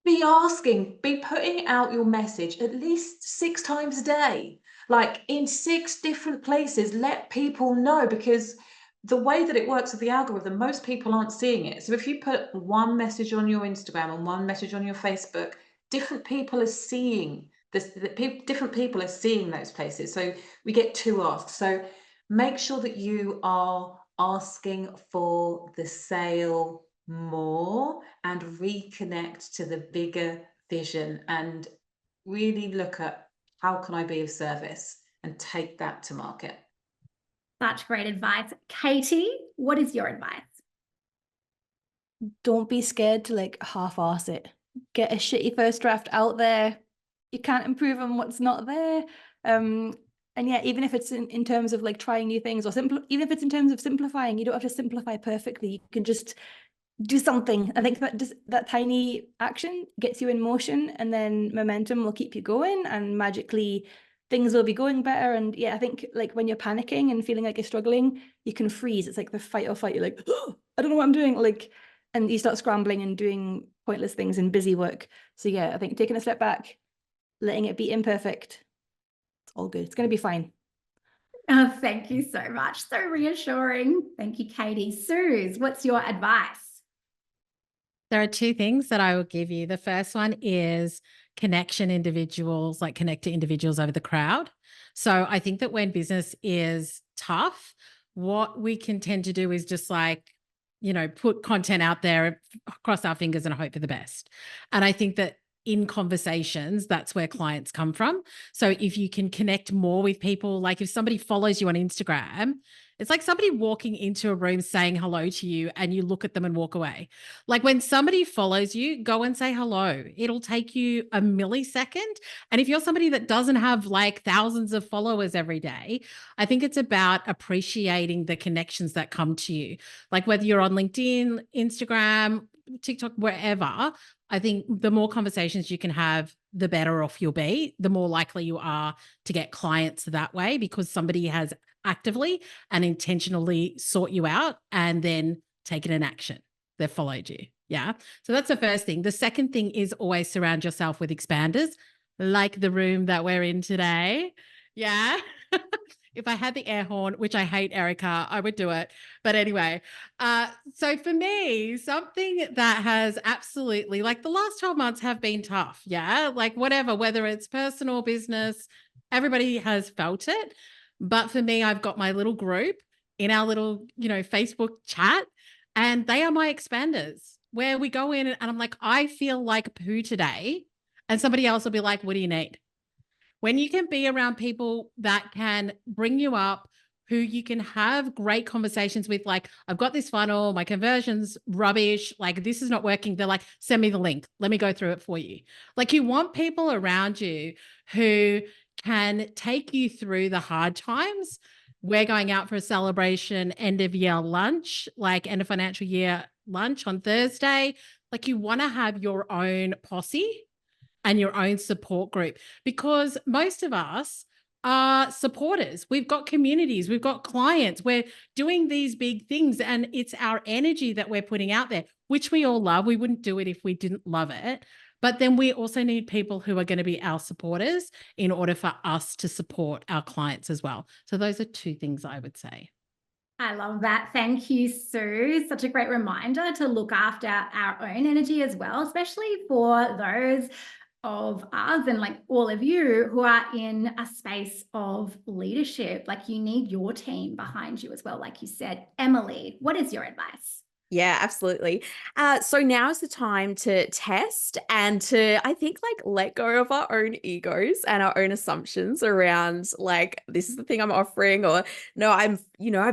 H: be asking, be putting out your message at least 6 times a day, like in 6 different places. Let people know, because the way that it works with the algorithm, most people aren't seeing it. So if you put one message on your Instagram and one message on your Facebook, different people are seeing this, different people are seeing those places. So we get 2 asks. So make sure that you are asking for the sale more and reconnect to the bigger vision, and really look at how can I be of service and take that to market.
C: Such great advice. Katie, what is your advice?
F: Don't be scared to like half-ass it. Get a shitty first draft out there. You can't improve on what's not there. And yeah, even if it's in terms of like trying new things, or even if it's in terms of simplifying, you don't have to simplify perfectly. You can just do something. I think that just that tiny action gets you in motion, and then momentum will keep you going, and magically things will be going better. And yeah, I think like when you're panicking and feeling like you're struggling, you can freeze. It's like the fight or flight. You're like, oh, I don't know what I'm doing. Like, and you start scrambling and doing pointless things and busy work. So yeah, I think taking a step back, letting it be imperfect, it's all good. It's going to be fine.
C: Oh, thank you so much. So reassuring. Thank you, Katie. Suze, what's your advice?
G: There are 2 things that I will give you. The first one is connect to individuals over the crowd. So I think that when business is tough, what we can tend to do is just like put content out there, cross our fingers and hope for the best. And I think that in conversations, that's where clients come from. So if you can connect more with people, like if somebody follows you on Instagram, it's like somebody walking into a room saying hello to you and you look at them and walk away. Like when somebody follows you, go and say hello. It'll take you a millisecond. And if you're somebody that doesn't have like thousands of followers every day, I think it's about appreciating the connections that come to you. Like whether you're on LinkedIn, Instagram, TikTok, wherever, I think the more conversations you can have, the better off you'll be, the more likely you are to get clients that way, because somebody has actively and intentionally sought you out and then taken an action. They've followed you. Yeah. So that's the first thing. The second thing is always surround yourself with expanders, like the room that we're in today. Yeah. If I had the air horn, which I hate, Erika, I would do it. But anyway, so for me, something that has absolutely, like the last 12 months have been tough. Yeah. Like whatever, whether it's personal, business, everybody has felt it. But for me, I've got my little group in our little, Facebook chat, and they are my expanders where we go in and I'm like, I feel like poo today. And somebody else will be like, what do you need? When you can be around people that can bring you up, who you can have great conversations with, like, I've got this funnel, my conversion's rubbish, like this is not working. They're like, send me the link. Let me go through it for you. Like you want people around you who can take you through the hard times. We're going out for a celebration, end of year lunch, like end of financial year lunch on Thursday. Like you want to have your own posse and your own support group, because most of us are supporters. We've got communities, we've got clients, we're doing these big things, and it's our energy that we're putting out there, which we all love. We wouldn't do it if we didn't love it. But then we also need people who are going to be our supporters in order for us to support our clients as well. So those are two things I would say.
C: I love that. Thank you, Sue. Such a great reminder to look after our own energy as well, especially for those of us and like all of you who are in a space of leadership. Like you need your team behind you as well. Like you said, Emily, what is your advice?
B: Yeah, absolutely. So now is the time to test and to, I think, like let go of our own egos and our own assumptions around like, this is the thing I'm offering, or no, I've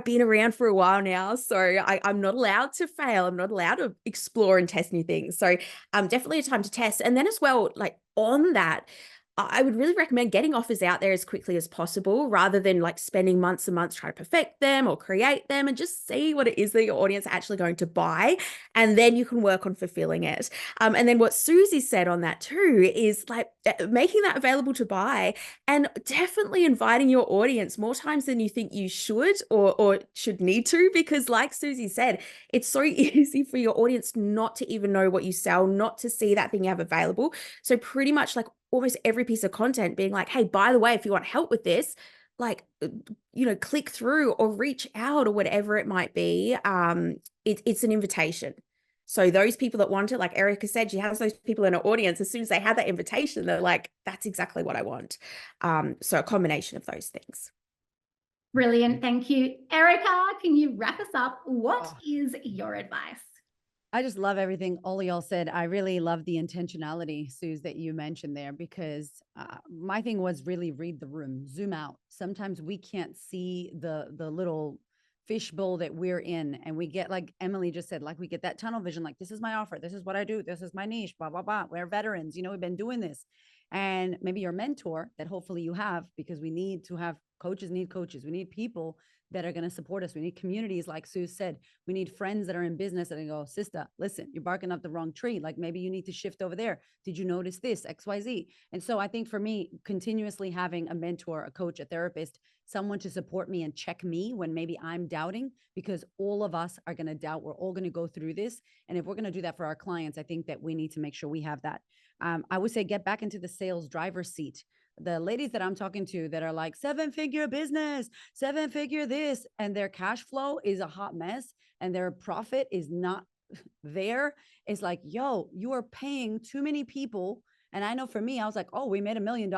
B: been around for a while now, so I'm not allowed to fail. I'm not allowed to explore and test new things. So definitely a time to test. And then as well, like on that, I would really recommend getting offers out there as quickly as possible, rather than like spending months and months trying to perfect them or create them, and just see what it is that your audience are actually going to buy. And then you can work on fulfilling it. And then what Suzy said on that too is like making that available to buy, and definitely inviting your audience more times than you think you should or should need to, because like Suzy said, it's so easy for your audience not to even know what you sell, not to see that thing you have available. So pretty much like almost every piece of content being like, hey, by the way, if you want help with this, like, click through or reach out or whatever it might be. It's an invitation. So those people that want it, like Erika said, she has those people in her audience. As soon as they have that invitation, they're like, that's exactly what I want. So a combination of those things.
C: Brilliant. Thank you. Erika, can you wrap us up? What is your advice?
D: I just love everything all y'all said. I really love the intentionality, Suze, that you mentioned there, because my thing was really read the room, zoom out. Sometimes we can't see the little fishbowl that we're in, and we get, like Emily just said, like we get that tunnel vision, like this is my offer, this is what I do, this is my niche, blah, blah, blah. We're veterans, we've been doing this. And maybe your mentor that hopefully you have, because we need to have coaches, we need people that are going to support us. We need communities, like Sue said. We need friends that are in business that go, sister, listen, you're barking up the wrong tree. Like maybe you need to shift over there. Did you notice this, XYZ? And so I think for me, continuously having a mentor, a coach, a therapist, someone to support me and check me when maybe I'm doubting, because all of us are going to doubt. We're all going to go through this. And if we're going to do that for our clients, I think that we need to make sure we have that. I would say get back into the sales driver's seat. The ladies that I'm talking to that are like 7-figure business, 7-figure this, and their cash flow is a hot mess and their profit is not there. It's like, yo, you are paying too many people And I know for me, I was like, oh, we made $1 million.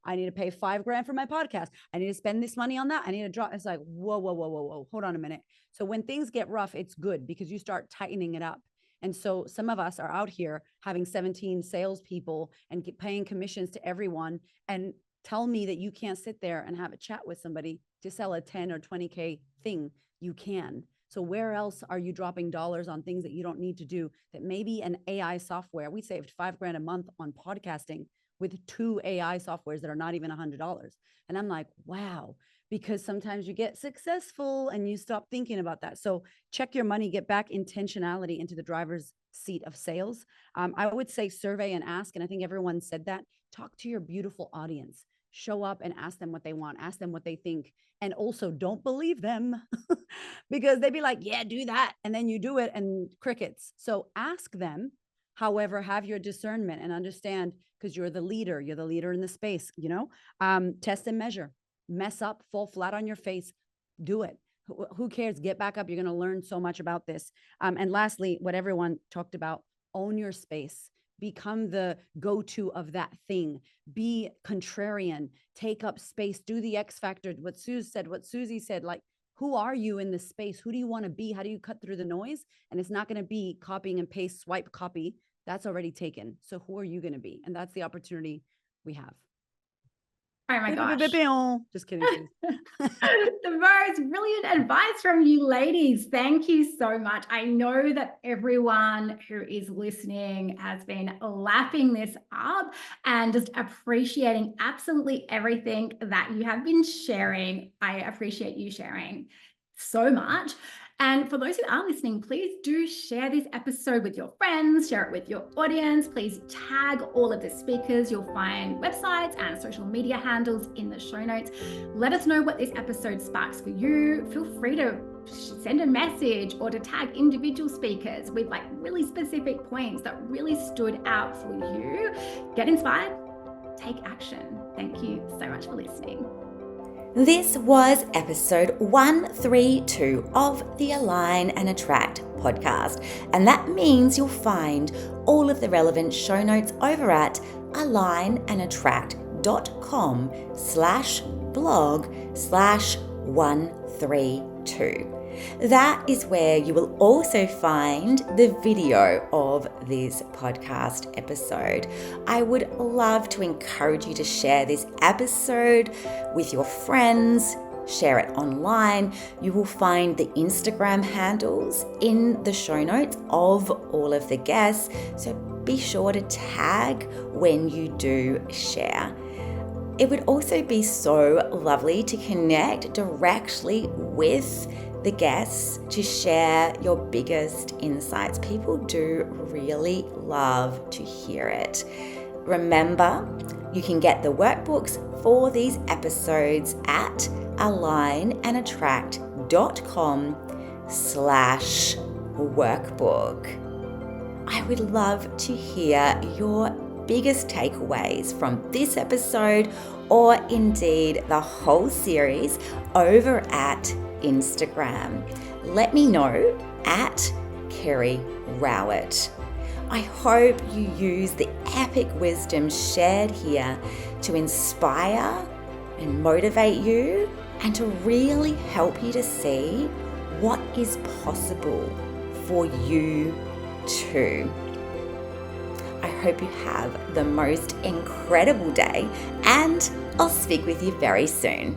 D: I need to pay $5,000 for my podcast. I need to spend this money on that. I need to drop. It's like, whoa. Hold on a minute. So when things get rough, it's good because you start tightening it up. And so some of us are out here having 17 salespeople and paying commissions to everyone, and tell me that you can't sit there and have a chat with somebody to sell a 10 or 20K thing. You can. So where else are you dropping dollars on things that you don't need to do, that maybe an AI software? We saved $5,000 a month on podcasting with 2 AI softwares that are not even $100. And I'm like, wow, because sometimes you get successful and you stop thinking about that. So check your money, get back intentionality into the driver's seat of sales. I would say survey and ask. And I think everyone said that. Talk to your beautiful audience. Show up and ask them what they want. Ask them what they think. And also don't believe them because they'd be like, yeah, do that. And then you do it and crickets. So ask them. However, have your discernment and understand, because you're the leader in the space, test and measure, mess up, fall flat on your face, do it. Who cares? Get back up. You're going to learn so much about this. And lastly, what everyone talked about, own your space. Become the go-to of that thing. Be contrarian, take up space, do the X factor, what Suzy said, like, who are you in this space? Who do you want to be? How do you cut through the noise? And it's not going to be copying and paste, swipe, copy. That's already taken. So who are you going to be? And that's the opportunity we have.
C: Oh my gosh.
D: Just kidding.
C: The most brilliant advice from you ladies. Thank you so much. I know that everyone who is listening has been lapping this up and just appreciating absolutely everything that you have been sharing. I appreciate you sharing so much. And for those who are listening, please do share this episode with your friends, share it with your audience. Please tag all of the speakers. You'll find websites and social media handles in the show notes. Let us know what this episode sparks for you. Feel free to send a message or to tag individual speakers with like really specific points that really stood out for you. Get inspired, take action. Thank you so much for listening.
A: This was episode 132 of the Align and Attract podcast. And that means you'll find all of the relevant show notes over at alignandattract.com/blog/132. That is where you will also find the video of this podcast episode. I would love to encourage you to share this episode with your friends, share it online. You will find the Instagram handles in the show notes of all of the guests, so be sure to tag when you do share. It would also be so lovely to connect directly with the guests to share your biggest insights. People do really love to hear it. Remember, you can get the workbooks for these episodes at alignandattract.com/workbook. I would love to hear your biggest takeaways from this episode, or indeed the whole series, over at Instagram. Let me know at Kerry Rowett. I hope you use the epic wisdom shared here to inspire and motivate you, and to really help you to see what is possible for you too. I hope you have the most incredible day, and I'll speak with you very soon.